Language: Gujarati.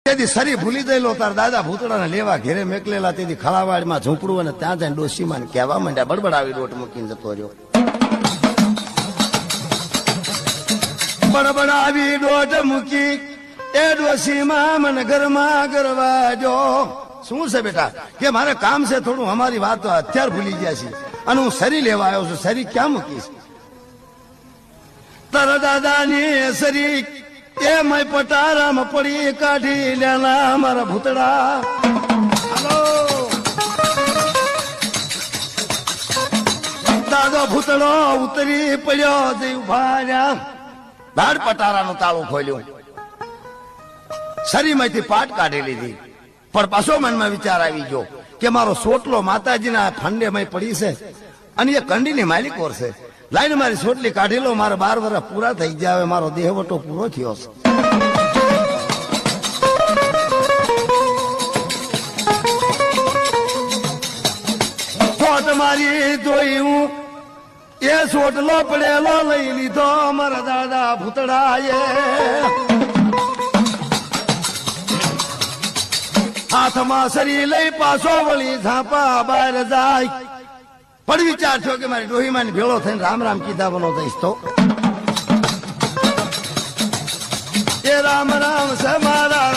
તેથી સરી ભૂલી ગયેલો તાર દાદા ભૂતડાને લેવા ઘેરે મેકલેલા તેથી ખળાવાડમાં ઝૂંપડું અને ત્યાં જઈને ડોશીમાં કહેવા માંડ્યા બડબડાવી રોટ મૂકીને જતો રહ્યો. બડબડાવી રોટ મૂકી એ ડોશીમાં મને ઘરમાં ગરવા જો. શું છે બેટા કે મારે કામ છે થોડું, અમારી વાત અત્યારે ભૂલી ગયા છે અને હું સરી લેવા આવ્યો છું. સરી ક્યાં મૂકીશ? તારા દાદાની સરી એ મય પટારામાં પડી કાઢી લેલા મારા ભૂતડા. હાલો દાદો ભૂતડો ઉતરી પડ્યો જઈ ઉભા રહ્યા. દાડ પટારાનું તાળું ખોલ્યું, શરીરમાંથી પાટ કાઢી લીધી. પણ પાછો મનમાં વિચાર આવી ગયો કે મારો સોટલો માતાજીના ફંડેમાં પડી છે અને એ કંડીની માલિક છે. લાઈને મારી સોટલી કાઢી લો, મારા 12 વર્ષ પૂરા થઈ ગયા, હવે મારો દેહવટો પૂરો થયો છે. સોટ મારી જોઈ હું એ સોટલો પડેલો લઈ લીધો મારા દાદા ભૂતડાએ. હાથમાં સરી લઈ પાછો વળી ઝાપા બહાર જાય. પણ વિચાર થયો કે મારી ડોહીમાં ભેળો થઈને રામ રામ કીધા બનો જઈશ તો એ રામ રામ છે મારા